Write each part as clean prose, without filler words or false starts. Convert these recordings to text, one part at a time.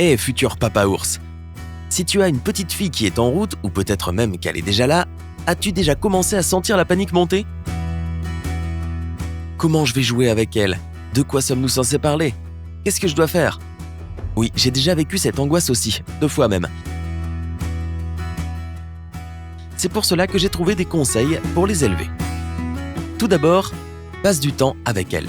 Futur papa ours, si tu as une petite fille qui est en route, ou peut-être même qu'elle est déjà là, as-tu déjà commencé à sentir la panique monter ? Comment je vais jouer avec elle ? De quoi sommes-nous censés parler ? Qu'est-ce que je dois faire ? Oui, j'ai déjà vécu cette angoisse aussi, 2 fois même. C'est pour cela que j'ai trouvé des conseils pour les élever. Tout d'abord, passe du temps avec elle.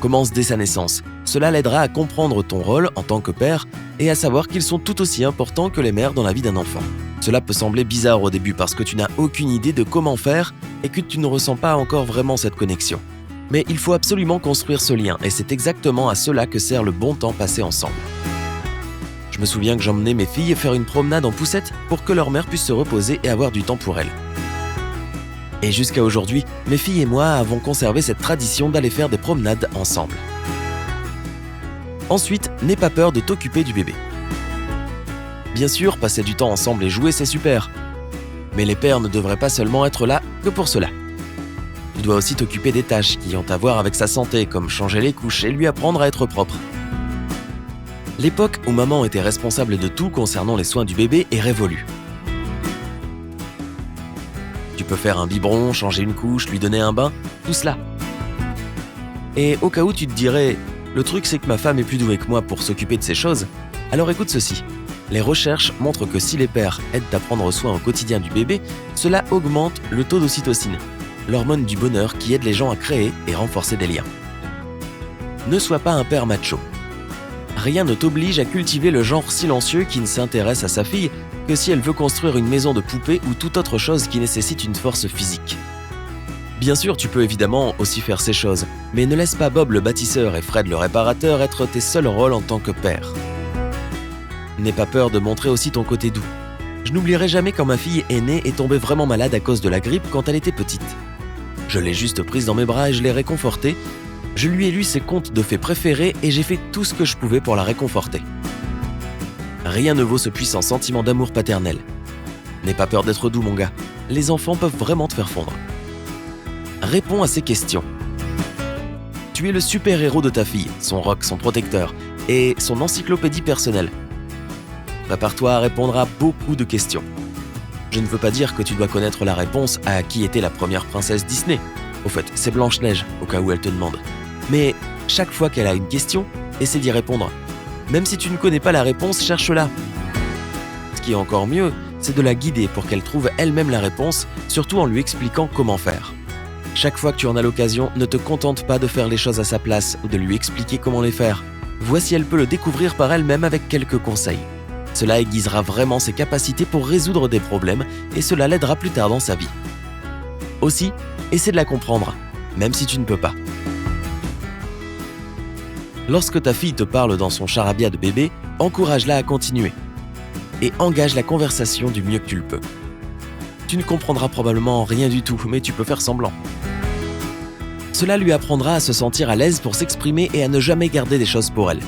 Commence dès sa naissance. Cela l'aidera à comprendre ton rôle en tant que père et à savoir qu'ils sont tout aussi importants que les mères dans la vie d'un enfant. Cela peut sembler bizarre au début parce que tu n'as aucune idée de comment faire et que tu ne ressens pas encore vraiment cette connexion. Mais il faut absolument construire ce lien et c'est exactement à cela que sert le bon temps passé ensemble. Je me souviens que j'emmenais mes filles faire une promenade en poussette pour que leur mère puisse se reposer et avoir du temps pour elles. Et jusqu'à aujourd'hui, mes filles et moi avons conservé cette tradition d'aller faire des promenades ensemble. Ensuite, n'aie pas peur de t'occuper du bébé. Bien sûr, passer du temps ensemble et jouer, c'est super. Mais les pères ne devraient pas seulement être là que pour cela. Tu dois aussi t'occuper des tâches qui ont à voir avec sa santé, comme changer les couches et lui apprendre à être propre. L'époque où maman était responsable de tout concernant les soins du bébé est révolue. Tu peux faire un biberon, changer une couche, lui donner un bain, tout cela. Et au cas où tu te dirais « Le truc c'est que ma femme est plus douée que moi pour s'occuper de ces choses », alors écoute ceci. Les recherches montrent que si les pères aident à prendre soin au quotidien du bébé, cela augmente le taux d'ocytocine, l'hormone du bonheur qui aide les gens à créer et renforcer des liens. Ne sois pas un père macho. Rien ne t'oblige à cultiver le genre silencieux qui ne s'intéresse à sa fille que si elle veut construire une maison de poupée ou toute autre chose qui nécessite une force physique. Bien sûr, tu peux évidemment aussi faire ces choses, mais ne laisse pas Bob le bâtisseur et Fred le réparateur être tes seuls rôles en tant que père. N'aie pas peur de montrer aussi ton côté doux. Je n'oublierai jamais quand ma fille aînée est tombée vraiment malade à cause de la grippe quand elle était petite. Je l'ai juste prise dans mes bras et je l'ai réconfortée. Je lui ai lu ses contes de fées préférés et j'ai fait tout ce que je pouvais pour la réconforter. Rien ne vaut ce puissant sentiment d'amour paternel. N'aie pas peur d'être doux, mon gars. Les enfants peuvent vraiment te faire fondre. Réponds à ces questions. Tu es le super-héros de ta fille, son rock, son protecteur et son encyclopédie personnelle. Prépare-toi à répondre à beaucoup de questions. Je ne veux pas dire que tu dois connaître la réponse à qui était la première princesse Disney. Au fait, c'est Blanche-Neige, au cas où elle te demande. Mais chaque fois qu'elle a une question, essaie d'y répondre. Même si tu ne connais pas la réponse, cherche-la. Ce qui est encore mieux, c'est de la guider pour qu'elle trouve elle-même la réponse, surtout en lui expliquant comment faire. Chaque fois que tu en as l'occasion, ne te contente pas de faire les choses à sa place ou de lui expliquer comment les faire. Vois si elle peut le découvrir par elle-même avec quelques conseils. Cela aiguisera vraiment ses capacités pour résoudre des problèmes et cela l'aidera plus tard dans sa vie. Aussi, essaie de la comprendre, même si tu ne peux pas. Lorsque ta fille te parle dans son charabia de bébé, encourage-la à continuer et engage la conversation du mieux que tu le peux. Tu ne comprendras probablement rien du tout, mais tu peux faire semblant. Cela lui apprendra à se sentir à l'aise pour s'exprimer et à ne jamais garder des choses pour elle.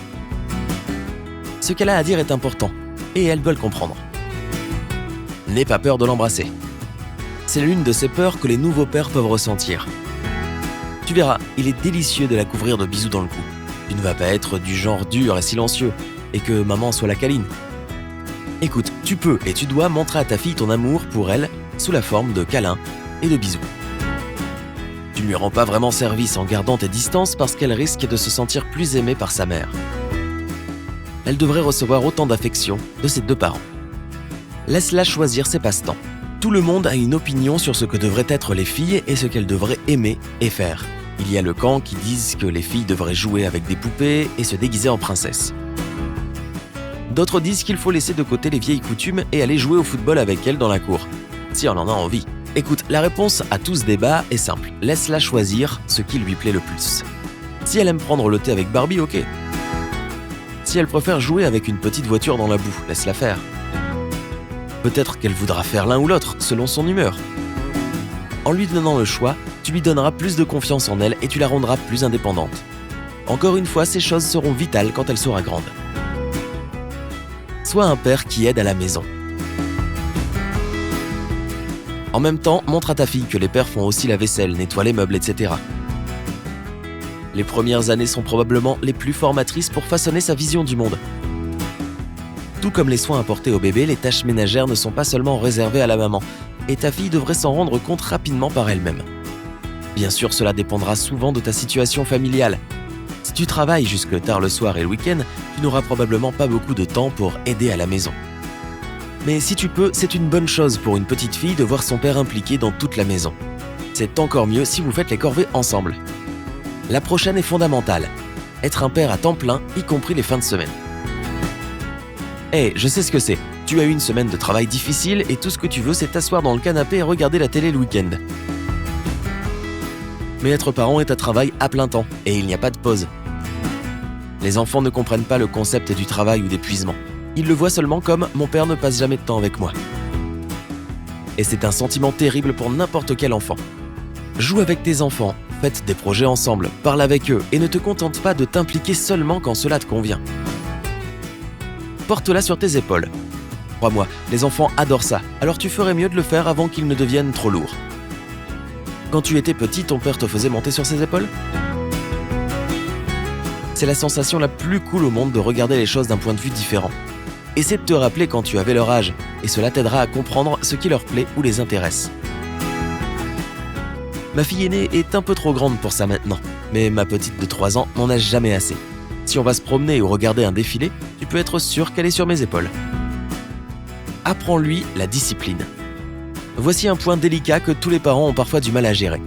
Ce qu'elle a à dire est important, et elle veut le comprendre. N'aie pas peur de l'embrasser. C'est l'une de ces peurs que les nouveaux pères peuvent ressentir. Tu verras, il est délicieux de la couvrir de bisous dans le cou. Tu ne vas pas être du genre dur et silencieux, et que maman soit la câline. Écoute, tu peux et tu dois montrer à ta fille ton amour pour elle sous la forme de câlins et de bisous. Tu ne lui rends pas vraiment service en gardant tes distances parce qu'elle risque de se sentir plus aimée par sa mère. Elle devrait recevoir autant d'affection de ses 2 parents. Laisse-la choisir ses passe-temps. Tout le monde a une opinion sur ce que devraient être les filles et ce qu'elles devraient aimer et faire. Il y a le camp qui disent que les filles devraient jouer avec des poupées et se déguiser en princesse. D'autres disent qu'il faut laisser de côté les vieilles coutumes et aller jouer au football avec elles dans la cour, si on en a envie. Écoute, la réponse à tout ce débat est simple. Laisse-la choisir ce qui lui plaît le plus. Si elle aime prendre le thé avec Barbie, ok. Si elle préfère jouer avec une petite voiture dans la boue, laisse-la faire. Peut-être qu'elle voudra faire l'un ou l'autre, selon son humeur. En lui donnant le choix, tu lui donneras plus de confiance en elle et tu la rendras plus indépendante. Encore une fois, ces choses seront vitales quand elle sera grande. Sois un père qui aide à la maison. En même temps, montre à ta fille que les pères font aussi la vaisselle, nettoient les meubles, etc. Les premières années sont probablement les plus formatrices pour façonner sa vision du monde. Tout comme les soins apportés au bébé, les tâches ménagères ne sont pas seulement réservées à la maman, et ta fille devrait s'en rendre compte rapidement par elle-même. Bien sûr, cela dépendra souvent de ta situation familiale. Si tu travailles jusque tard le soir et le week-end, tu n'auras probablement pas beaucoup de temps pour aider à la maison. Mais si tu peux, c'est une bonne chose pour une petite fille de voir son père impliqué dans toute la maison. C'est encore mieux si vous faites les corvées ensemble. La prochaine est fondamentale. Être un père à temps plein, y compris les fins de semaine. Je sais ce que c'est. Tu as eu une semaine de travail difficile et tout ce que tu veux, c'est t'asseoir dans le canapé et regarder la télé le week-end. Mais être parent est un travail à plein temps et il n'y a pas de pause. Les enfants ne comprennent pas le concept du travail ou d'épuisement. Ils le voient seulement comme « mon père ne passe jamais de temps avec moi ». Et c'est un sentiment terrible pour n'importe quel enfant. Joue avec tes enfants, faites des projets ensemble, parle avec eux et ne te contente pas de t'impliquer seulement quand cela te convient. Porte-la sur tes épaules. Crois-moi, les enfants adorent ça, alors tu ferais mieux de le faire avant qu'ils ne deviennent trop lourds. Quand tu étais petit, ton père te faisait monter sur ses épaules ? C'est la sensation la plus cool au monde de regarder les choses d'un point de vue différent. Essaie de te rappeler quand tu avais leur âge, et cela t'aidera à comprendre ce qui leur plaît ou les intéresse. Ma fille aînée est un peu trop grande pour ça maintenant, mais ma petite de 3 ans n'en a jamais assez. Si on va se promener ou regarder un défilé, tu peux être sûr qu'elle est sur mes épaules. Apprends-lui la discipline. Voici un point délicat que tous les parents ont parfois du mal à gérer.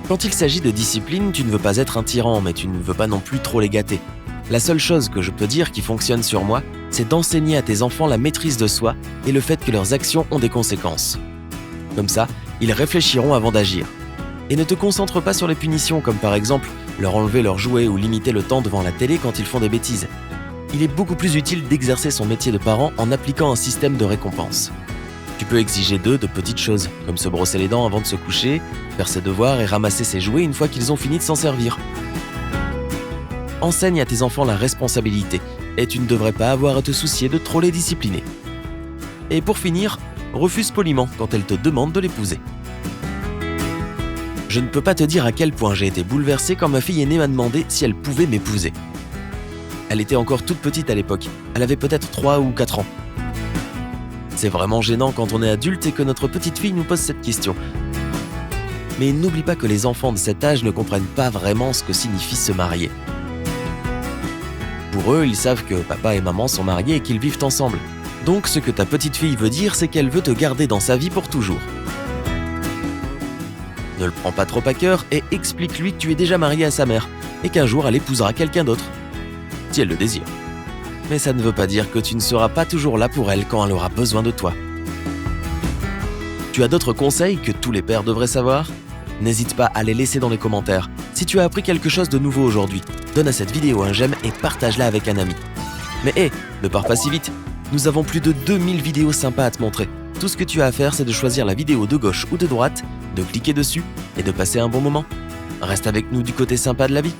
Quand il s'agit de discipline, tu ne veux pas être un tyran, mais tu ne veux pas non plus trop les gâter. La seule chose que je peux dire qui fonctionne sur moi, c'est d'enseigner à tes enfants la maîtrise de soi et le fait que leurs actions ont des conséquences. Comme ça, ils réfléchiront avant d'agir. Et ne te concentre pas sur les punitions, comme par exemple leur enlever leurs jouets ou limiter le temps devant la télé quand ils font des bêtises. Il est beaucoup plus utile d'exercer son métier de parent en appliquant un système de récompense. Tu peux exiger d'eux de petites choses, comme se brosser les dents avant de se coucher, faire ses devoirs et ramasser ses jouets une fois qu'ils ont fini de s'en servir. Enseigne à tes enfants la responsabilité, et tu ne devrais pas avoir à te soucier de trop les discipliner. Et pour finir, refuse poliment quand elles te demandent de l'épouser. Je ne peux pas te dire à quel point j'ai été bouleversé quand ma fille aînée m'a demandé si elle pouvait m'épouser. Elle était encore toute petite à l'époque, elle avait peut-être 3 ou 4 ans. C'est vraiment gênant quand on est adulte et que notre petite fille nous pose cette question. Mais n'oublie pas que les enfants de cet âge ne comprennent pas vraiment ce que signifie se marier. Pour eux, ils savent que papa et maman sont mariés et qu'ils vivent ensemble. Donc ce que ta petite fille veut dire, c'est qu'elle veut te garder dans sa vie pour toujours. Ne le prends pas trop à cœur et explique-lui que tu es déjà marié à sa mère et qu'un jour elle épousera quelqu'un d'autre, si elle le désire. Mais ça ne veut pas dire que tu ne seras pas toujours là pour elle quand elle aura besoin de toi. Tu as d'autres conseils que tous les pères devraient savoir ? N'hésite pas à les laisser dans les commentaires. Si tu as appris quelque chose de nouveau aujourd'hui, donne à cette vidéo un j'aime et partage-la avec un ami. Mais ne pars pas si vite, nous avons plus de 2000 vidéos sympas à te montrer. Tout ce que tu as à faire, c'est de choisir la vidéo de gauche ou de droite, de cliquer dessus et de passer un bon moment. Reste avec nous du côté sympa de la vie.